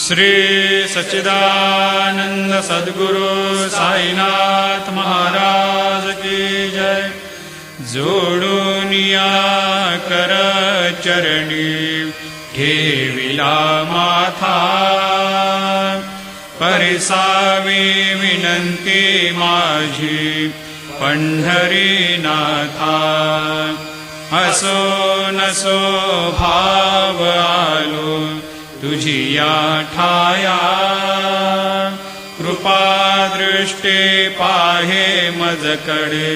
श्री सच्चिदानंद सद्गुरु साईनाथ महाराज की जय। जोडूनिया कर चरणी ठेविला माथा, परिसावी विनंती माझी पंढरीनाथा। असो नसो भाव आलो तुझी या ठाया, कृपा दृष्टी पाहे मजकडे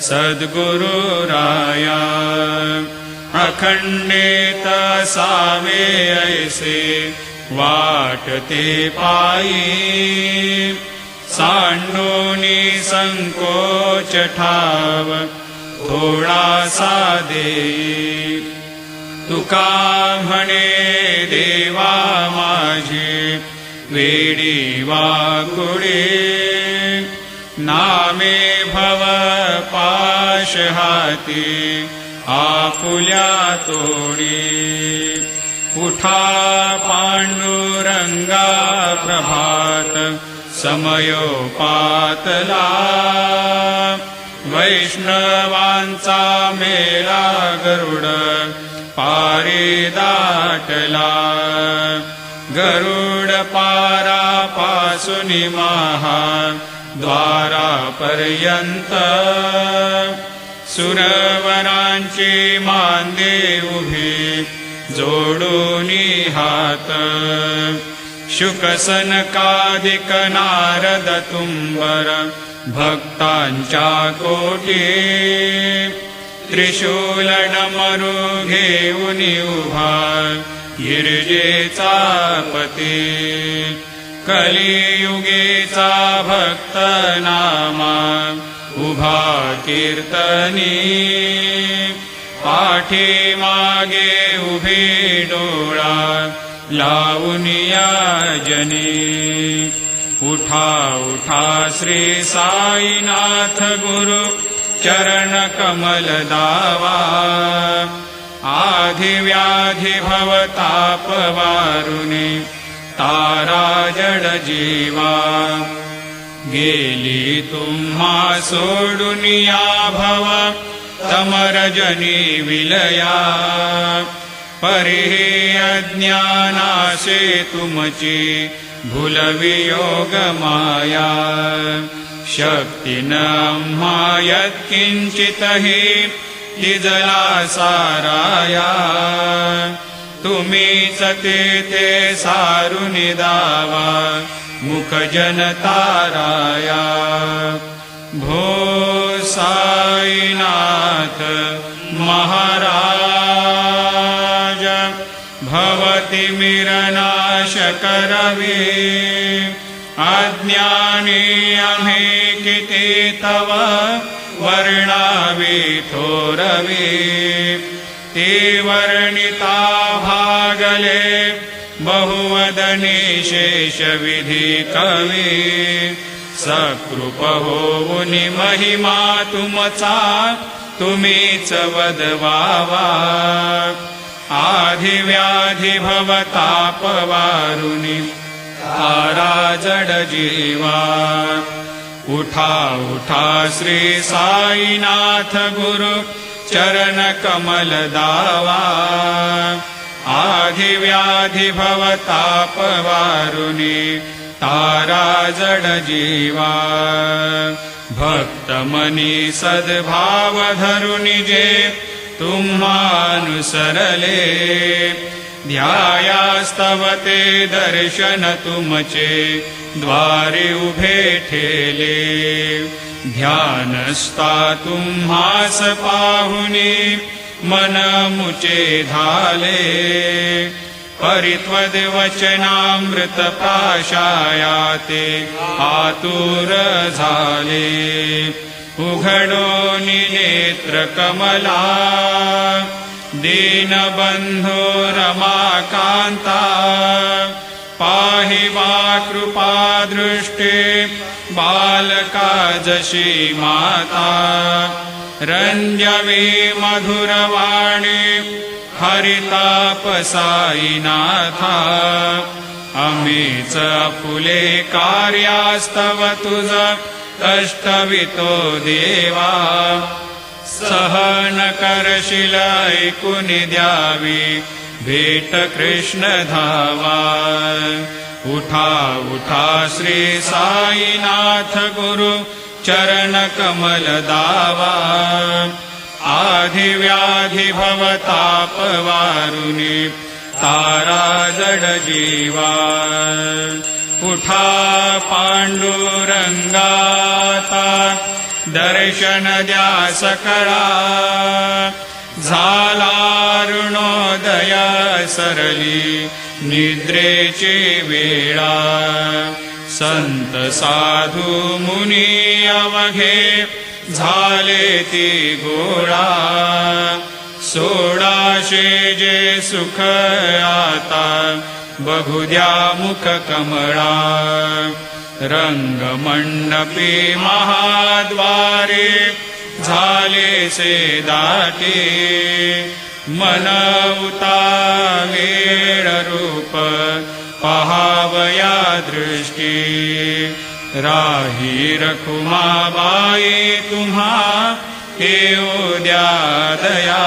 सद्गुरु राया। अखंडित सावे ऐसे वाटते पायी, सांडोनी संकोच ठाव थोडासा देई। तुका म्हणे देवा माझी वेडी वाकुडे, नामे भव पाश हाती आपुल्या तोडी। उठा पांडुरंगा प्रभात समयोपातला, वैष्णवांचा मेळा गरुड पारी दाटला। गरुड पारापासून महा द्वारापर्यंत, सुरवरांची मांदे उभी जोडूनी हात। शुकसनकादिक नारद तुंबर भक्तांच्या कोटी, त्रिशूल डमरू घेऊन उभा गिरजेचा पती। कलियुगेचा भक्त नामा उभा कीर्तनी, पाठी मागे उभी डोळा लावून याजनी। उठा उठा श्री साईनाथ गुरु चरण कमल दावा, आधी व्याधी भवताप वारुणी तारा जड जीवा। गेली तुम्हा सोडून या भव तमरजनी विलया, परिहे अज्ञानासे तुमची भूलवियोग माया। शक्ती न आम्हा यत्किंचितहि तिजला साराया, तुम्हीच ते सारुन दावा मुख जनताराया। भो साईनाथ महाराज, भवति मिरनाश करवी। अज्ञानी आम्ही किती तव वर्णावी थोरवी, ते वर्णिता भागले बहुवदनी शेष विधी कवी। सकृप होऊनी महिमा तुमचा तुम्हीच वदवावा, आधी व्याधी भवताप वारुणी तारा जड जीवा। उठा उठा श्री साईनाथ गुरु चरण कमल दावा, आधी व्याधी भवताप वारुणी तारा जड जीवा। भक्त मनी सद्भाव धरुनी जे तुम्हानुसरले, ध्यायास्तवते दर्शन तुमचे द्वारे उभे ठेले। ध्यानस्था तुम्हास पाहुनी मन मुचे झाले, परित्वद वचनामृत प्राशायाते आतुर झाले। उघडोनी नेत्र कमला दीनबंधो रमाकांता, पाहि वा कृपा दृष्टी बालका जशी माता। रंजवी मधुरवाणी हरिताप साईनाथा, आम्हीच आपुले कार्यास्तव तुझ कष्टवितो देवा सहन करशील ऐकून द्यावी भेट कृष्ण धावा उठा उठा श्री साईनाथ गुरु चरण कमल दावा आधी व्याधी भवताप वारुनी तारा जड जीवा उठा पांडुरंगाता दर्शन द्या सकळा झाला अरुणोदय सरली निद्रेची वेळा संत साधू मुनी अवघे झाले ती गोळा सोडाशे जे सुख आता बघू द्या मुख कमळा रंगमंडपी महाद्वारे झाले से दाटे मन उतावेळ रूप पहावया दृष्टी राही रखुमाबाई तुम्हा येऊ द्या दया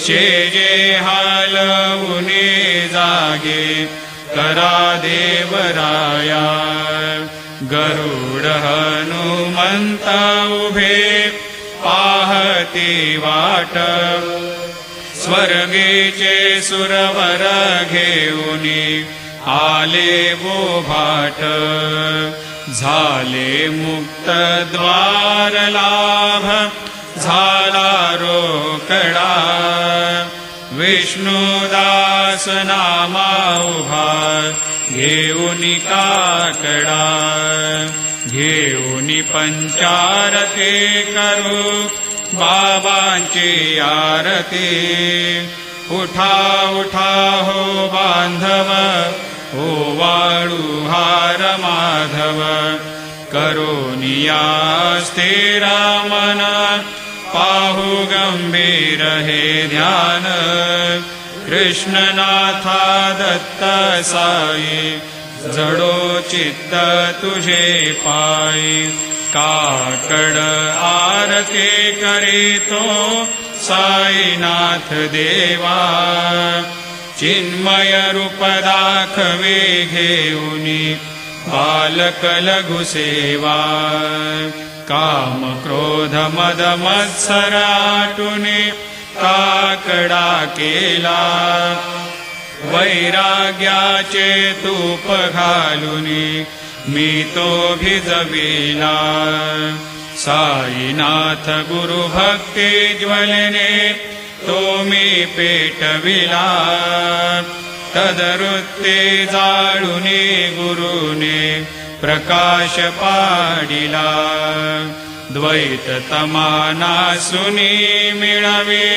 शेजे हालवुनी जागे करा देवराया गरुड हनुमंत उभे पाहती वाट स्वर्गीचे सुरवर घेऊनी आले बोभाट झाले मुक्त द्वार लाभ झाला रोकडा विष्णुदास नामा उभा घेऊनी काकडा घेऊनी पंचारती करू बाबांची आरती उठा उठा हो बांधव हो वाळू हार माधव करोनिया स्थिर मन पाहू गंभीर हे ध्यान कृष्णनाथा दत्त साई जडो चित्त तुझे पायी काकड आरती करीतो साईनाथ देवा चिन्मय रूप दाखवे घेऊनी बालक लघु सेवा काम क्रोध मद मत्सर आटुनी काकडा केला वैराग्याचे तूप घालुनी मी तो भिजविला साईनाथ गुरु भक्ती ज्वलने तो मी पेटविला तदरुत्ते जाळुनी गुरुने प्रकाश पाडिला द्वैत तमाना सुनी मिळवे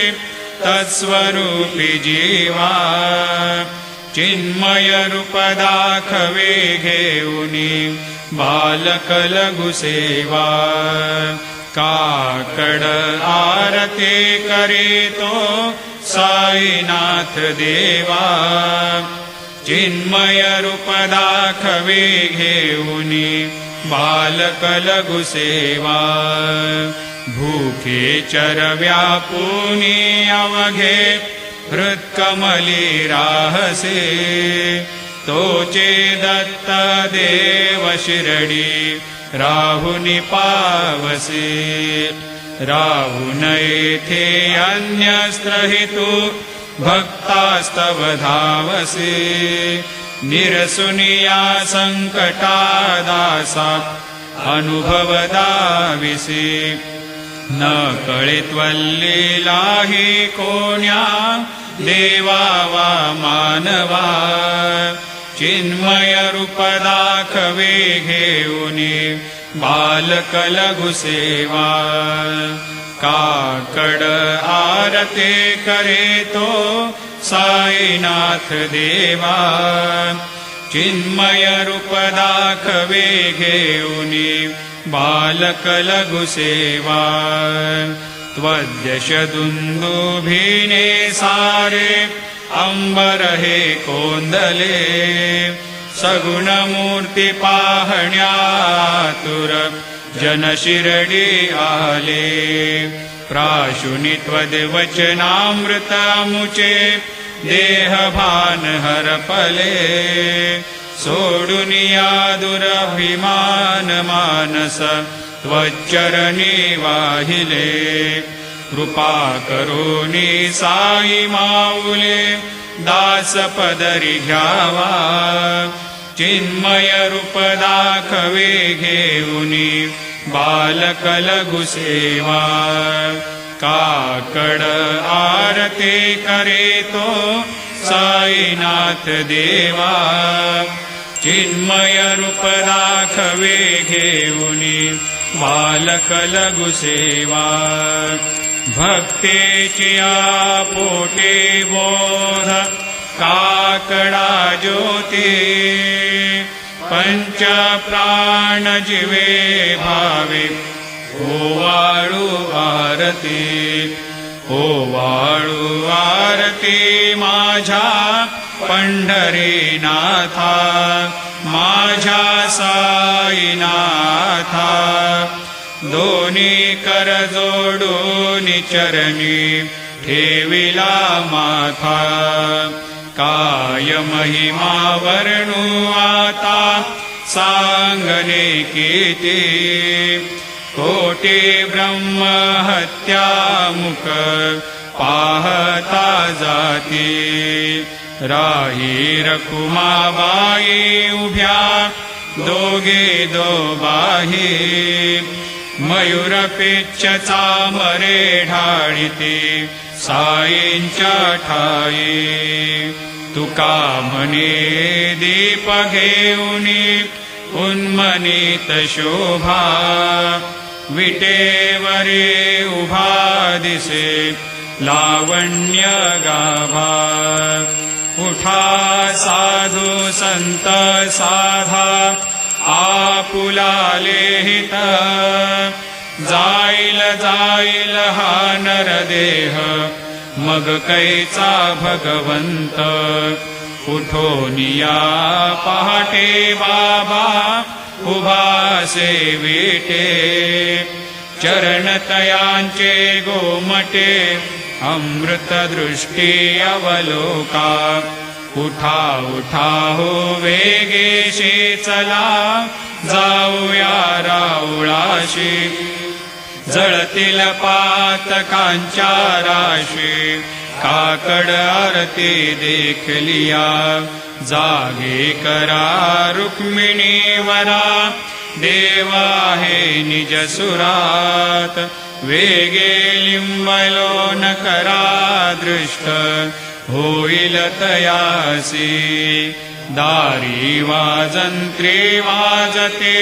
तत्स्वरूपी जीवा चिन्मय रूप दाखवे घेऊनी बालक लघु सेवा काकड आरती करीतो साईनाथ देवा चिन्मय रूप दाखवे घेऊनी बालक लघु सेवा भूखे चरव्यापुनी अवघे हृत्कमली राहसे तोचे दत्त देव शिरडी राहुनी पावसे राहुन येथे अन्यस्त्रहितु भक्तास्तव धावसे निरसुनिया संकटा दासा अनुभव दाविसे न कळित्वल्लीलाही कोण्या देवा वा मानवा चिन्मय रूप दाखवे घेऊनी बालक लघु सेवा काकड आरती करीतो साईनाथ देवा चिन्मय रूप दाखवे घेऊनी बालक लघु सेवा त्वद्यश दुंदुभिने सारे अंबर हे कोंदले सगुण मूर्ती पाहण्यातुर जन शिरडी आले प्राशुनी त्वद्वचनामृतमुचे देहभान हरपले सोडुनिया दुरभिमान मानस त्वच्चरणी वाहिले कृपा करोनी साई माऊले दास पदरी घ्यावा चिन्मय रूप दाखवे घेऊनी बालक लघु सेवा काकड आरते करे तो साईनाथ देवा चिन्मय रूप दाखवे घेऊनी बालक लघु सेवा भक्तेचिया पोटे बोध काकडा ज्योती पंच प्राण जीवे भावे ओवाळू आरती ओवाळू आरती माझ्या पंढरीनाथा माझ्या साईनाथा दोन्ही कर जोडून चरणी ठेविला माथा काय महिमा वर्णू आता सांगणे किती कोटी ब्रह्म हत्या मुख पाहता जाती राही रखुमाबाई उभ्या दोघे दोबाही मयूर पेच्छ चामरे ढाळीती साईंच्या ठाई तुका म्हणे दीप घेऊनी उन्मनीत शोभा विटेवरे उभा दिसे लावण्य गाभा उठा साधू संत साधा आपुलाले हित जाईल जाईल हा नरदेह मग कैचा भगवंत उठोनिया पहाटे बाबा उभा सेविटे चरणतयांचे गोमटे अमृत दृष्टी अवलोका उठा उठा हो वेगेशी चला जाऊया राऊळाशी जळतील पातकांच्या राशी काकड आरती देखलिया जागे करा रुक्मिणी वरा देवा हे निज सुरात वेगे लिंबलो न करा दृष्ट होईल तयासी दारी वाजंत्री वाजते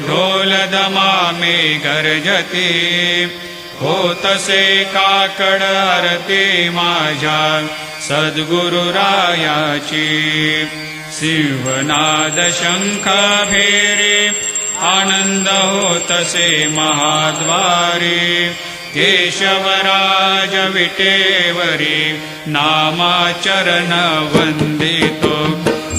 ढोल दमामे गर्जते होतसे काकड आरती माझ्या सद्गुरुरायाची सिंहनाद शंख भेरे आनंद होतसे महाद्वारी केशवराज विटेवरी नामाचरण वंदितो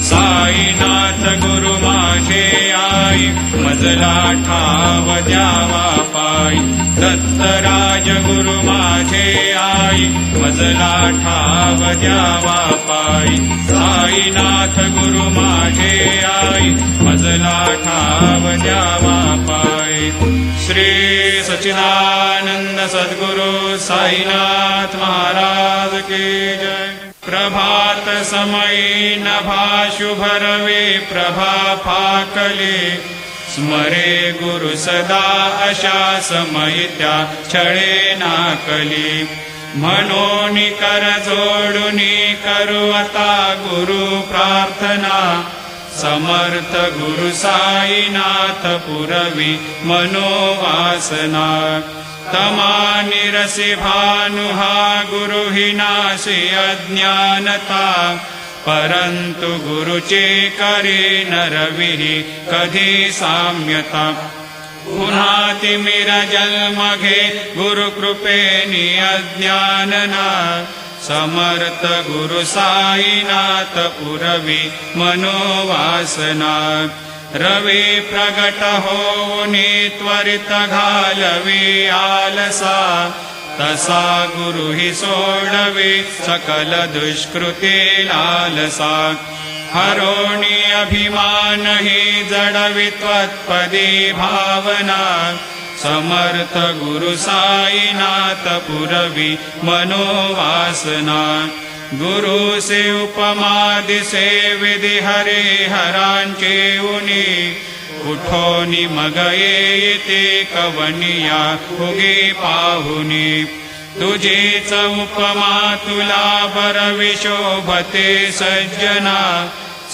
साईनाथ गुरु माझे आई मजला ठाव द्यावा पायी दत्तराज गुरु माझे आई मजला ठाव द्यावा पायी साईनाथ गुरु माझे आई मजला ठाव द्यावा पायी श्री सच्चिदानंद सद्गुरु साईनाथ महाराज की जय। प्रभात समयी नभा शुभ रवे प्रभा फाकले स्मरे गुरु सदा अशा समयी त्या छळे नाकली म्हणून कर जोडुनी करू आता गुरु प्रार्थना समर्थ गुरु साईनाथ पुरवी मनोवासना तमा निरसी भानुहा गुरु हि नासी अज्ञानता परंतु गुरुचे करे नरविही कधी साम्यता पुन्हा तिमिर जन्म घे गुरु कृपेनी अज्ञानना समर्थ गुरु साईनाथ पुरवी मनोवासना रवी प्रगट होऊनी त्वरित घालवी आलसा तसा गुरु हि सोडवी सकल दुष्कृती लालसा हरोणी अभिमान हि जडवी त्वत्पदी भावना समर्थ गुरु साईनाथ पुरवी मनोवासना गुरु से उपमा दिसे विधि हरे हरांचे उनी उठोनी मग येते कवनिया उगे पाहुनी तुझेच उपमा तुला बरविशोभते सज्जना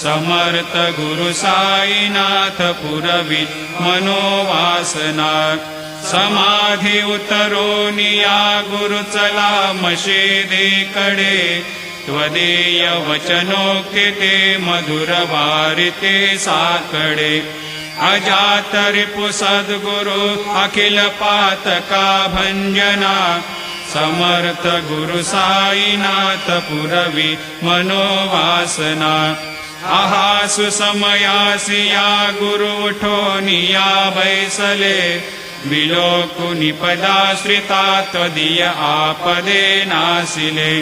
समर्थ गुरु साईनाथ पुरवी मनोवासना समाधी उतरोनिया गुरु चला मशिदीकडे त्वदीय वचनोक्ती ते मधुर वारिते साकडे अजात रिपु सद्गुरु अखिल पातका भंजना समर्थ गुरु साईनाथ पुरवी मनोवासना आहासु समयासिया गुरु उठोनिया बैसले विलोकुनि पदाश्रिता त्वदीय आपदे नासिले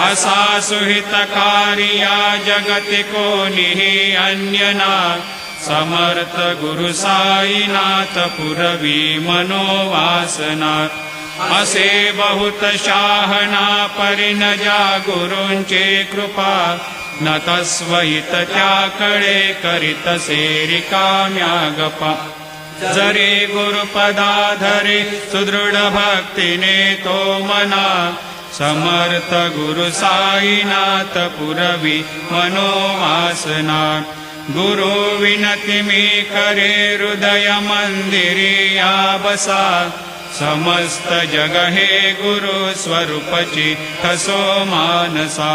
असा सुहितकारिया जगति कोनिहि अन्यना समर्थ गुरु साईनाथ पुरवी मनोवासना असे बहुत शाहना परिणजा गुरूंचे कृपा न तस्वहित त्याकडे करीतसे रिकाम्या गपा जरी गुरुपदाधरे सुदृढ भक्तीने तो मना समर्थ गुरु साईनाथ पुरवी मनोवासना गुरु विनती मी करे हृदय मंदिरी या बसा समस्त जग हे गुरु स्वरूपची ठसो मानसा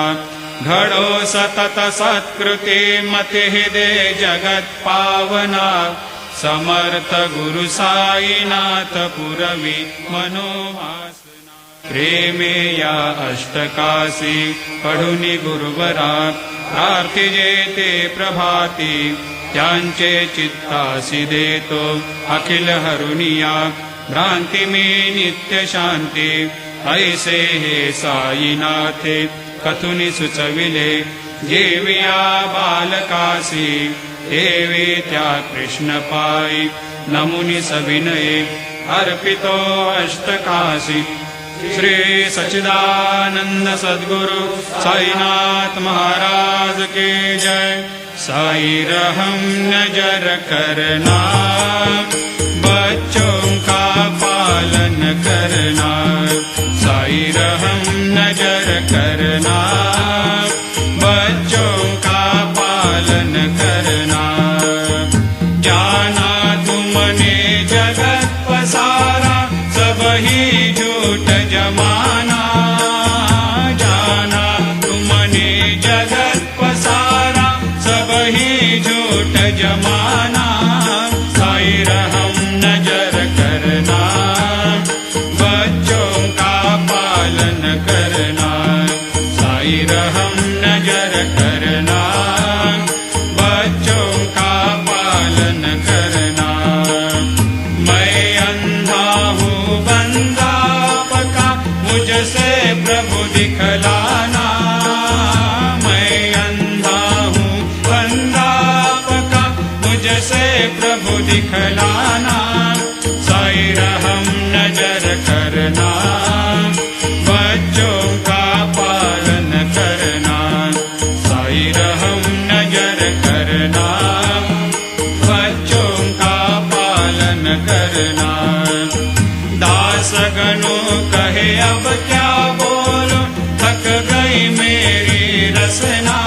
घडो सतत सत्कृती मती दे जगत पावना समर्थ गुरु साईनाथ पुरवी मनोवासना प्रेमे या अष्टकासी पढुनी गुरुवरा प्रार्थी जेते प्रभाती त्यांचे चित्तासी देतो अखिल हरुनिया भ्रांती मी नित्य शांती ऐसे हे साईनाथे कथुनी सुचविले जेविया बालकासी देवी त्या कृष्ण पायी नमुनी सविनये अर्पितो अष्टकासी श्री सच्चिदानंद सद्गुरु साईनाथ महाराज की जय। साई रहम नजर करना बच्चों का पालन करना साई रहम नजर करना बच्चों का पालन करना जाना तुमने जगत पसारा सब ही झूठ जमाना जाना तुमने जगत पसारा सब ही झूठ जमाना साई रहम नजर करना बच्चों का पालन करना साई रहम नजर करना बच्चों का पालन करना मैं अंधा हूँ बंदा पका मुझसे प्रभु दिखलाना मैं अंधा हूँ बंदा पका मुझसे प्रभु दिखलाना साई रहम नजर करना बच्चों का पालन करना साई रहम नजर करना बच्चों का पालन करना दास गणों कहे अब क्या बोलो थक गई मेरी रसना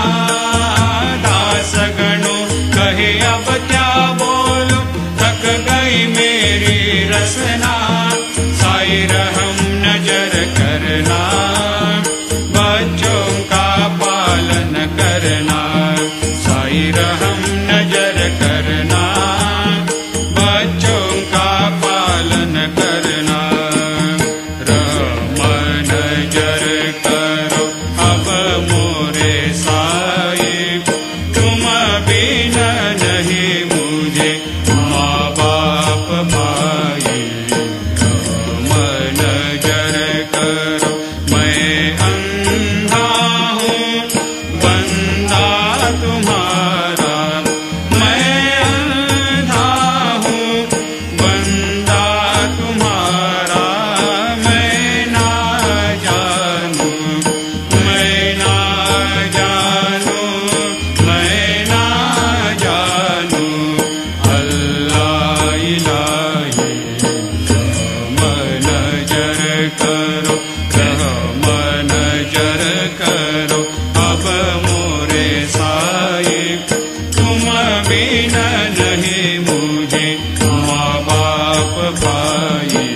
दास गणों कहे अब क्या बोलो थक गई मेरी रसना साई रहम नजर करना बच्चों का पालन करना साई रहम नजर करना बच्चों का पालन करना रमन बिन नहीं मुझे माँ बाप भाई, मन जर करो मैं अंधा हूँ बंदा तुम्हारा, मैं अंधा हूँ बंदा तुम्हारा, मैं ना जानू, मैं ना जानू, मैं ना जानू, अल्लाह इलाही मन जर करो, मन जर करो अब मोरे साई, तुम बिन नहीं मुझे माँ बाप भाई,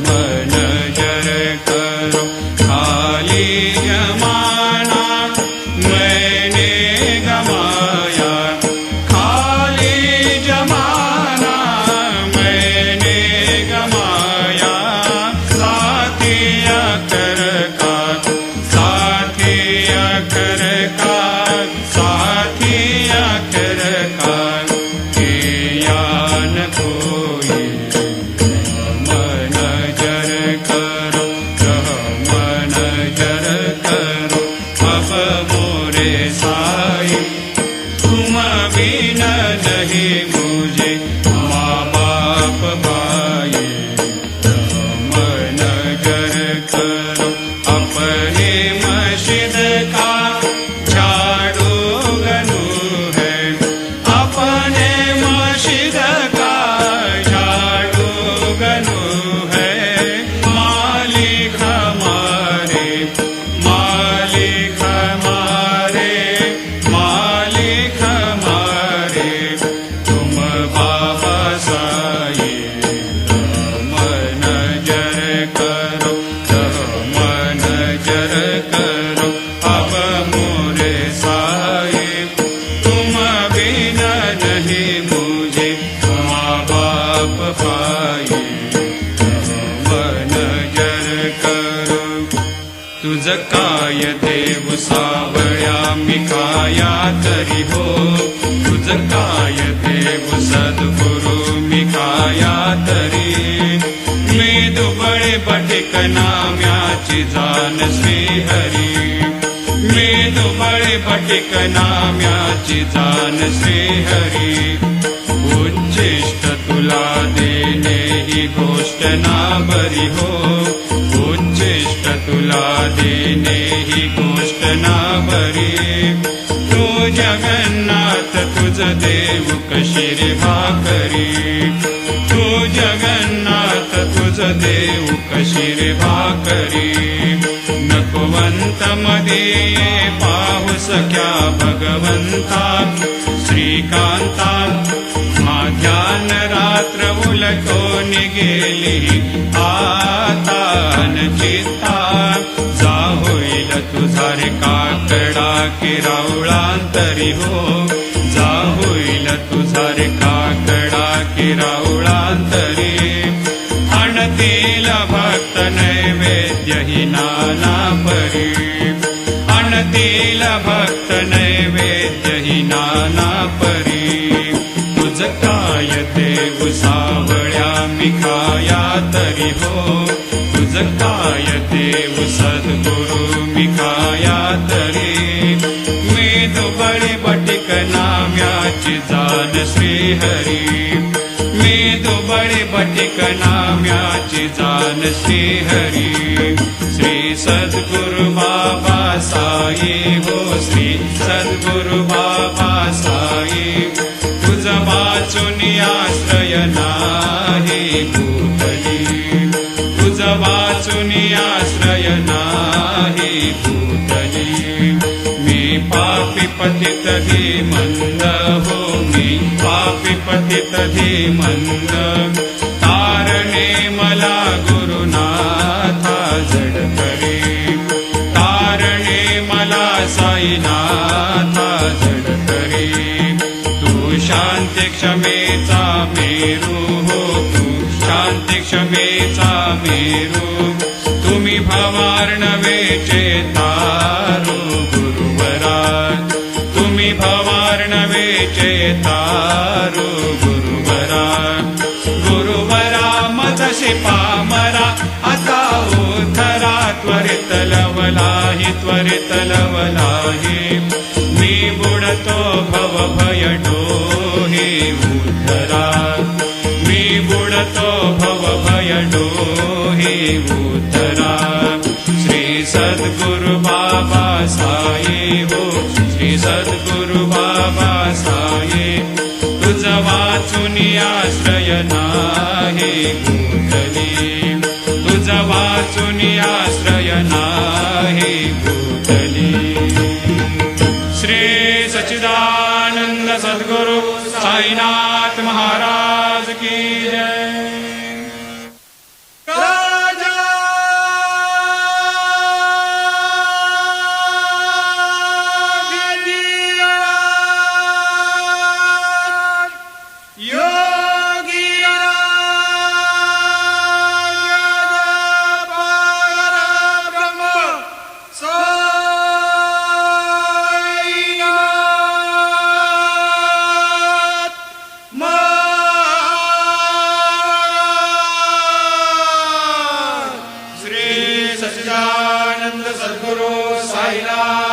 मन जर करो खाली जमाना मैंने गमाया, खाली जमाना मैंने गमाया, साथिया कर का, साथिया कर का, साथिया कर का, किया न कोई मन जर करो, मन जर करो अब मोरे साई, तुम बिन नहीं मुझे माँ बाप भाई, मन जर करो अपने मस्जिद का झाड़ू गनू है, अपने मस्जिद का झाड़ू गनू है, मालिक हमारे, मालिक हमारे, मालिक हमारे, तुम बाबा साई, मन जर करो, मन जर करो अब मोरे साई, तुम बिन नहीं मुझे माँ बाप भाई, मन जर करो। तुझ काय देव सावळ्या मी काया तरी हो, तुझ काय देव सद्गुरु मी काया तरी, मी दुबळे पटिक नाम्याची जाण श्रीहरी, मी दुबळे पटिक नाम्याची जाण श्रीहरी, उच्चिष्ट तुला देणे ही गोष्ट ना बरी हो, उच्चिष्ट तुला देणे ही गोष्ट ना बरी, तू जगन्नाथ तुझ देव कशी रे भाकरी, तू जगन्नाथ तुझ देव कशी रे भाकरी, नकोवंत मध्ये पाहू सक्या भगवंता, श्रीकांता ध्यान रात्र उलटून गेली आता न चित्ता, जा होईल तुझा रे काकडा की राऊळांतरी हो, जा होईल तुझा रे काकडा की राऊळांतरी, आणतील भक्त नैवेद्य ही नाना परी, आणतील भक्त नैवेद्य ही नाना परी, तुझ काय देव सावळ्या मी खाया तरी हो, तुझ काय देव सद्गुरु मी खाया तरी, मी दुबळे पटिक नाम्याची जाण श्रीहरी, मी दुबळे पटिक नाम्याची जाण श्रीहरी, श्री सद्गुरु बाबा साई हो, श्री सद्गुरु बाबा साई, तुझ वाचून आश्रय नाही भूतली, तुझ वाचून आश्रय नाही भूतली, मी पापी पतित धीमंद हो, मी पापी पतित धीमंद, तारणे मला गुरुनाथा जड करी, तारणे मला साईनाथा जड करी, तू शांती क्षमेचा मेरू हो, तू शांती क्षमेचा मेरू, तुम्ही भवार्णवेचे तारू गुरुवरा, तुम्ही भवार्णवेचे तारू गुरुवरा गुरुवरा मजशी पामरा आता उथरा त्वरित लवलाही त्वरित लवलाही मी बुडतो भव भय डोही उथरा मी बुडतो भव भय डोही उथरा श्री सद्गुरु बाबा साई हो श्री सद्गुरु बाबा साई तुझ वाचून आश्रय नाही गुंतली तुझ वाचून आश्रय नाही गुंतली श्री सच्चिदानंद सद्गुरु साईनाथ महाराज की जय सच्चिदानंद सद्गुरु साईनाथ